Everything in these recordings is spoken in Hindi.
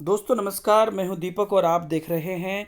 दोस्तों नमस्कार, मैं हूं दीपक और आप देख रहे हैं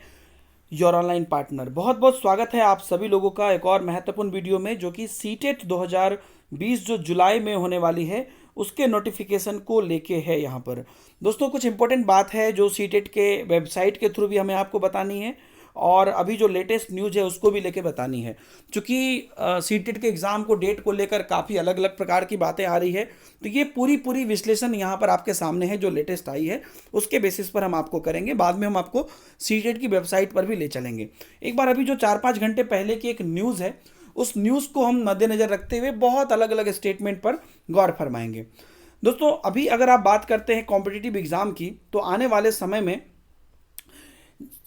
योर ऑनलाइन पार्टनर। बहुत बहुत स्वागत है आप सभी लोगों का एक और महत्वपूर्ण वीडियो में, जो कि सीटेट 2020 जो जुलाई में होने वाली है उसके नोटिफिकेशन को लेके है। यहाँ पर दोस्तों कुछ इंपॉर्टेंट बात है जो सीटेट के वेबसाइट के थ्रू भी हमें आपको बतानी है, और अभी जो लेटेस्ट न्यूज़ है उसको भी लेके बतानी है। क्योंकि सीटेट के एग्ज़ाम को डेट को लेकर काफ़ी अलग अलग प्रकार की बातें आ रही है, तो ये पूरी पूरी विश्लेषण यहाँ पर आपके सामने है जो लेटेस्ट आई है उसके बेसिस पर हम आपको करेंगे। बाद में हम आपको सीटेट की वेबसाइट पर भी ले चलेंगे। एक बार अभी जो 4-5 घंटे पहले की एक न्यूज़ है, उस न्यूज़ को हम मद्देनज़र रखते हुए बहुत अलग अलग स्टेटमेंट पर गौर फरमाएंगे। दोस्तों अभी अगर आप बात करते हैं कॉम्पिटिटिव एग्ज़ाम की, तो आने वाले समय में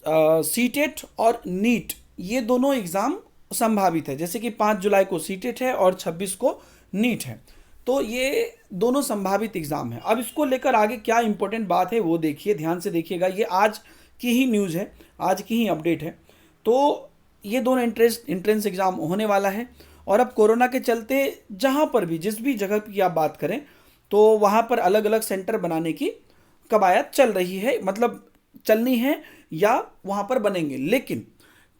सीटेट और नीट ये दोनों एग्ज़ाम संभावित है। जैसे कि 5 जुलाई को सीटेट है और 26 को नीट है, तो ये दोनों संभावित एग्ज़ाम है। अब इसको लेकर आगे क्या इंपॉर्टेंट बात है वो देखिए, ध्यान से देखिएगा। ये आज की ही न्यूज़ है, आज की ही अपडेट है। तो ये दोनों इंट्रेंस एग्ज़ाम होने वाला है, और अब कोरोना के चलते जहाँ पर भी जिस भी जगह की आप बात करें, तो वहाँ पर अलग अलग सेंटर बनाने की कवायद चल रही है, मतलब चलनी है या वहाँ पर बनेंगे। लेकिन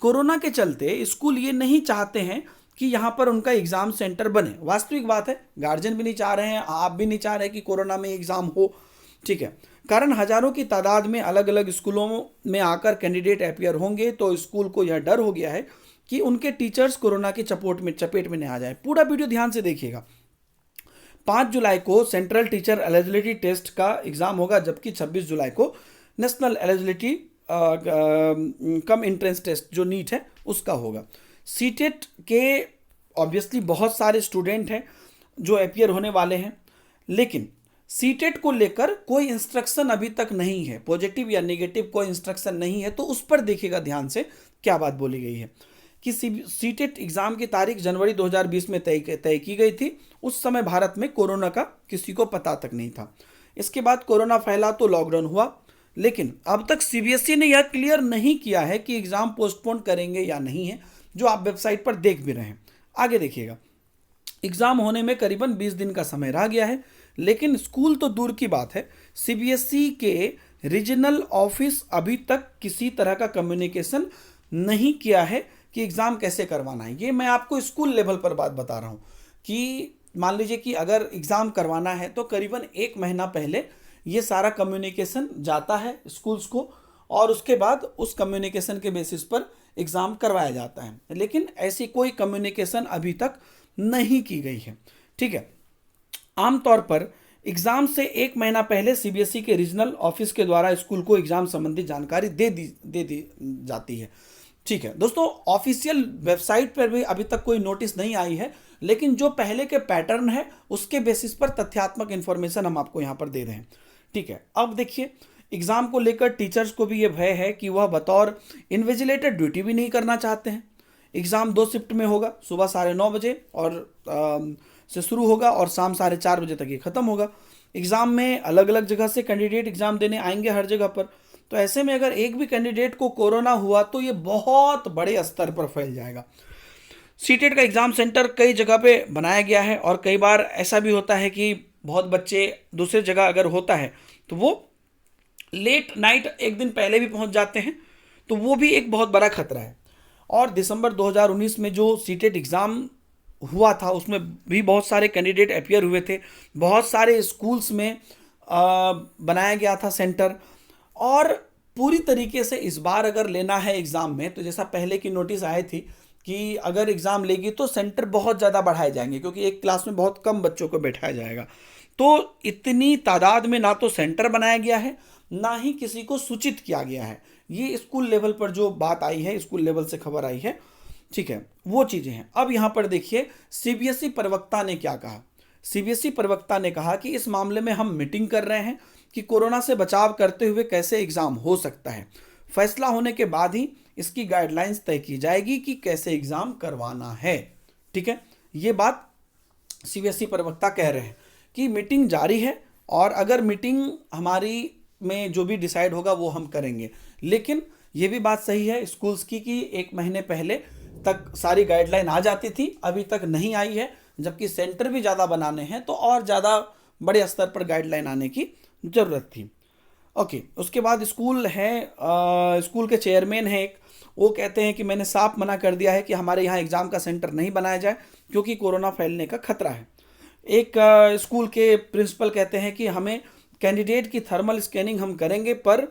कोरोना के चलते स्कूल ये नहीं चाहते हैं कि यहाँ पर उनका एग्ज़ाम सेंटर बने। वास्तविक बात है, गार्जियन भी नहीं चाह रहे हैं, आप भी नहीं चाह रहे कि कोरोना में एग्ज़ाम हो, ठीक है। कारण हज़ारों की तादाद में अलग अलग स्कूलों में आकर कैंडिडेट अपियर होंगे, तो स्कूल को यह डर हो गया है कि उनके टीचर्स कोरोना की चपेट में नहीं आ जाए। पूरा वीडियो ध्यान से देखिएगा। 5 जुलाई को सेंट्रल टीचर एलिजिबिलिटी टेस्ट का एग्ज़ाम होगा, जबकि 26 जुलाई को national eligibility cum entrance test जो नीट है उसका होगा। सीटेट के ऑब्वियसली बहुत सारे स्टूडेंट हैं जो अपियर होने वाले हैं, लेकिन सीटेट को लेकर कोई इंस्ट्रक्शन अभी तक नहीं है, पॉजिटिव या नेगेटिव कोई इंस्ट्रक्शन नहीं है। तो उस पर देखिएगा ध्यान से क्या बात बोली गई है कि सीटेट एग्ज़ाम की तारीख जनवरी 2020 में तय की गई थी। उस समय भारत में कोरोना का किसी को पता तक नहीं था। इसके बाद कोरोना फैला तो लॉकडाउन हुआ, लेकिन अब तक सीबीएसई ने यह क्लियर नहीं किया है कि एग्ज़ाम पोस्टपोन करेंगे या नहीं है, जो आप वेबसाइट पर देख भी रहे हैं। आगे देखिएगा, एग्ज़ाम होने में करीबन 20 दिन का समय रह गया है, लेकिन स्कूल तो दूर की बात है, सीबीएसई के रीजनल ऑफिस अभी तक किसी तरह का कम्युनिकेशन नहीं किया है कि एग्ज़ाम कैसे करवाना है। ये मैं आपको स्कूल लेवल पर बात बता रहा हूँ कि मान लीजिए कि अगर एग्ज़ाम करवाना है तो करीबन 1 महीना पहले ये सारा कम्युनिकेशन जाता है स्कूल्स को, और उसके बाद उस कम्युनिकेशन के बेसिस पर एग्ज़ाम करवाया जाता है। लेकिन ऐसी कोई कम्युनिकेशन अभी तक नहीं की गई है, ठीक है। आमतौर पर एग्ज़ाम से 1 महीना पहले सीबीएसई के रीजनल ऑफिस के द्वारा स्कूल को एग्ज़ाम संबंधी जानकारी दे दी जाती है, ठीक है। दोस्तों ऑफिशियल वेबसाइट पर भी अभी तक कोई नोटिस नहीं आई है, लेकिन जो पहले के पैटर्न है उसके बेसिस पर तथ्यात्मक इन्फॉर्मेशन हम आपको यहाँ पर दे रहे हैं, ठीक है। अब देखिए, एग्ज़ाम को लेकर टीचर्स को भी ये भय है कि वह बतौर इन्विजिलेटर ड्यूटी भी नहीं करना चाहते हैं। एग्ज़ाम 2 शिफ्ट में होगा, सुबह 9:30 बजे और से शुरू होगा और शाम 4:30 बजे तक ये ख़त्म होगा। एग्ज़ाम में अलग अलग जगह से कैंडिडेट एग्ज़ाम देने आएंगे हर जगह पर। तो ऐसे में अगर एक भी कैंडिडेट को कोरोना हुआ तो ये बहुत बड़े स्तर पर फैल जाएगा। सीटेट का एग्ज़ाम सेंटर कई जगह पे बनाया गया है, और कई बार ऐसा भी होता है कि बहुत बच्चे दूसरे जगह अगर होता है तो वो लेट नाइट एक दिन पहले भी पहुंच जाते हैं, तो वो भी एक बहुत बड़ा खतरा है। और दिसंबर 2019 में जो सीटेट एग्ज़ाम हुआ था उसमें भी बहुत सारे कैंडिडेट अपियर हुए थे, बहुत सारे स्कूल्स में बनाया गया था सेंटर। और पूरी तरीके से इस बार अगर लेना है एग्ज़ाम में, तो जैसा पहले की नोटिस आई थी कि अगर एग्ज़ाम लेगी तो सेंटर बहुत ज़्यादा बढ़ाए जाएंगे, क्योंकि एक क्लास में बहुत कम बच्चों को बैठाया जाएगा। तो इतनी तादाद में ना तो सेंटर बनाया गया है, ना ही किसी को सूचित किया गया है। ये स्कूल लेवल पर जो बात आई है, स्कूल लेवल से खबर आई है, ठीक है, वो चीज़ें हैं। अब यहाँ पर देखिए सीबीएसई प्रवक्ता ने क्या कहा। सीबीएसई प्रवक्ता ने कहा कि इस मामले में हम मीटिंग कर रहे हैं कि कोरोना से बचाव करते हुए कैसे एग्ज़ाम हो सकता है। फैसला होने के बाद ही इसकी गाइडलाइंस तय की जाएगी कि कैसे एग्ज़ाम करवाना है, ठीक है। ये बात सीबीएसई प्रवक्ता कह रहे हैं कि मीटिंग जारी है, और अगर मीटिंग हमारी में जो भी डिसाइड होगा वो हम करेंगे। लेकिन ये भी बात सही है स्कूल्स की कि 1 महीने पहले तक सारी गाइडलाइन आ जाती थी, अभी तक नहीं आई है। जबकि सेंटर भी ज़्यादा बनाने हैं तो और ज़्यादा बड़े स्तर पर गाइडलाइन आने की ज़रूरत थी। ओके, उसके बाद स्कूल है, स्कूल के चेयरमैन हैं एक, वो कहते हैं कि मैंने साफ मना कर दिया है कि हमारे यहाँ एग्ज़ाम का सेंटर नहीं बनाया जाए क्योंकि कोरोना फैलने का खतरा है। एक स्कूल के प्रिंसिपल कहते हैं कि हमें कैंडिडेट की थर्मल स्कैनिंग हम करेंगे, पर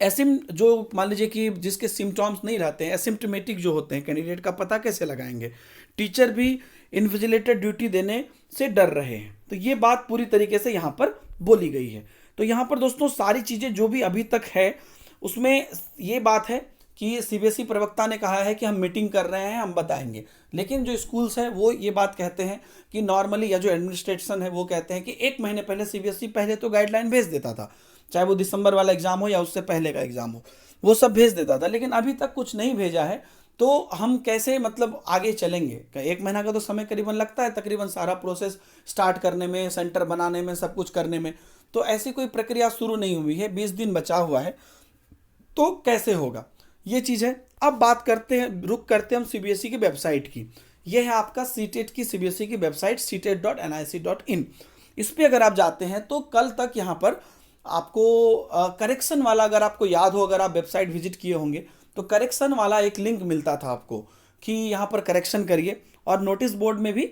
एसिम जो मान लीजिए कि जिसके सिम्टॉम्स नहीं रहते हैं, एसिम्टोमेटिक जो होते हैं, कैंडिडेट का पता कैसे लगाएंगे। टीचर भी इन्विजिलेटर ड्यूटी देने से डर रहे हैं। तो ये बात पूरी तरीके से यहाँ पर बोली गई है। तो यहाँ पर दोस्तों सारी चीज़ें जो भी अभी तक है उसमें ये बात है कि सीबीएसई प्रवक्ता ने कहा है कि हम मीटिंग कर रहे हैं, हम बताएंगे, लेकिन जो स्कूल्स हैं वो ये बात कहते हैं कि नॉर्मली, या जो एडमिनिस्ट्रेशन है वो कहते हैं कि 1 महीने पहले सीबीएसई पहले तो गाइडलाइन भेज देता था, चाहे वो दिसंबर वाला एग्ज़ाम हो या उससे पहले का एग्ज़ाम हो, वो सब भेज देता था, लेकिन अभी तक कुछ नहीं भेजा है। तो हम कैसे मतलब आगे चलेंगे? 1 महीना का तो समय करीबन लगता है, तकरीबन सारा प्रोसेस स्टार्ट करने में, सेंटर बनाने में, सब कुछ करने में। तो ऐसी कोई प्रक्रिया शुरू नहीं हुई है, 20 दिन बचा हुआ है, तो कैसे होगा, ये चीज़ है। अब बात करते हैं, रुक करते हैं हम सीबीएसई की वेबसाइट की। यह है आपका सीटेट की सीबीएसई की वेबसाइट ctet.nic.in। इस पर अगर आप जाते हैं तो कल तक यहाँ पर आपको करेक्शन वाला, अगर आपको याद हो, अगर आप वेबसाइट विजिट किए होंगे तो करेक्शन वाला एक लिंक मिलता था आपको कि यहाँ पर करेक्शन करिए, और नोटिस बोर्ड में भी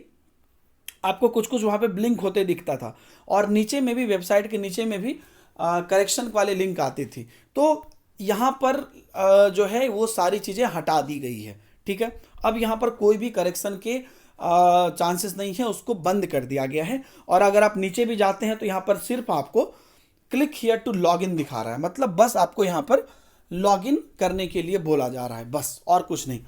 आपको कुछ कुछ वहाँ पे ब्लिंक होते दिखता था, और नीचे में भी, वेबसाइट के नीचे में भी करेक्शन वाले लिंक आती थी। तो यहाँ पर जो है वो सारी चीज़ें हटा दी गई है, ठीक है। अब यहाँ पर कोई भी करेक्शन के चांसेस नहीं है, उसको बंद कर दिया गया है। और अगर आप नीचे भी जाते हैं तो यहाँ पर सिर्फ आपको click here to log in दिखा रहा है, मतलब बस आपको यहाँ पर लॉग इन करने के लिए बोला जा रहा है, बस, और कुछ नहीं।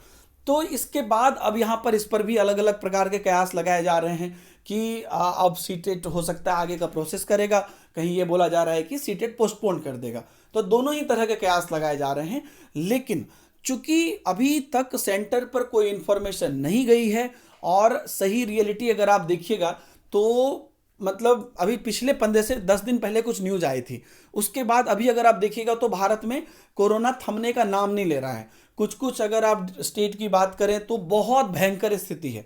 तो इसके बाद अब यहाँ पर इस पर भी अलग अलग प्रकार के कयास लगाए जा रहे हैं कि अब सीटेट हो सकता है आगे का प्रोसेस करेगा, कहीं ये बोला जा रहा है कि सीटेट पोस्टपोन कर देगा। तो दोनों ही तरह के कयास लगाए जा रहे हैं, लेकिन चूंकि अभी तक सेंटर पर कोई इन्फॉर्मेशन नहीं गई है, और सही रियलिटी अगर आप देखिएगा तो मतलब अभी पिछले 15 से 10 दिन पहले कुछ न्यूज आई थी, उसके बाद अभी अगर आप देखिएगा तो भारत में कोरोना थमने का नाम नहीं ले रहा है। कुछ कुछ अगर आप स्टेट की बात करें तो बहुत भयंकर स्थिति है,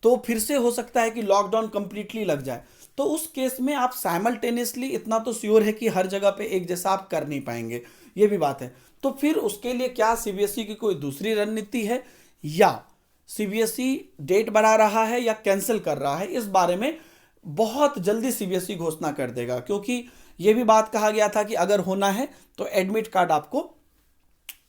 तो फिर से हो सकता है कि लॉकडाउन कंप्लीटली लग जाए। तो उस केस में आप साइमल्टेनियसली, इतना तो श्योर है कि हर जगह पे एक जैसा आप कर नहीं पाएंगे, ये भी बात है। तो फिर उसके लिए क्या सीबीएसई की कोई दूसरी रणनीति है, या सीबीएसई डेट बढ़ा रहा है या कैंसिल कर रहा है, इस बारे में बहुत जल्दी सीबीएसई घोषणा कर देगा। क्योंकि ये भी बात कहा गया था कि अगर होना है तो एडमिट कार्ड आपको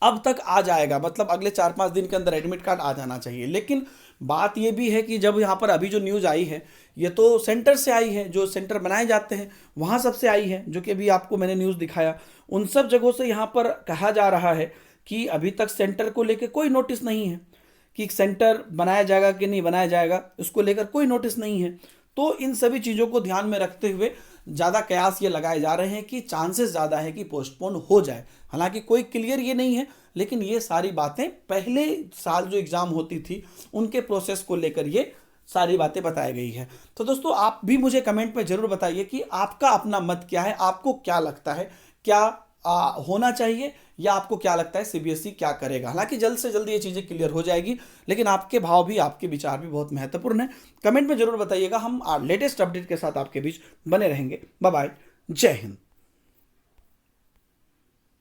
अब तक आ जाएगा, मतलब अगले 4-5 दिन के अंदर एडमिट कार्ड आ जाना चाहिए। लेकिन बात ये भी है कि जब यहाँ पर अभी जो न्यूज़ आई है, ये तो सेंटर से आई है, जो सेंटर बनाए जाते हैं वहाँ सबसे आई है, जो कि अभी आपको मैंने न्यूज़ दिखाया, उन सब जगहों से यहाँ पर कहा जा रहा है कि अभी तक सेंटर को लेकर कोई नोटिस नहीं है कि सेंटर बनाया जाएगा कि नहीं बनाया जाएगा, उसको लेकर कोई नोटिस नहीं है। तो इन सभी चीज़ों को ध्यान में रखते हुए ज़्यादा कयास ये लगाए जा रहे हैं कि चांसेस ज़्यादा है कि पोस्टपोन हो जाए। हालांकि कोई क्लियर ये नहीं है, लेकिन ये सारी बातें पहले साल जो एग्ज़ाम होती थी उनके प्रोसेस को लेकर ये सारी बातें बताई गई है। तो दोस्तों आप भी मुझे कमेंट में ज़रूर बताइए कि आपका अपना मत क्या है, आपको क्या लगता है, क्या होना चाहिए, या आपको क्या लगता है सीबीएसई क्या करेगा। हालांकि जल्द से जल्द ये चीज़ें क्लियर हो जाएगी, लेकिन आपके भाव भी, आपके विचार भी बहुत महत्वपूर्ण है। कमेंट में जरूर बताइएगा, हम लेटेस्ट अपडेट के साथ आपके बीच बने रहेंगे। बाय बाय, जय हिंद।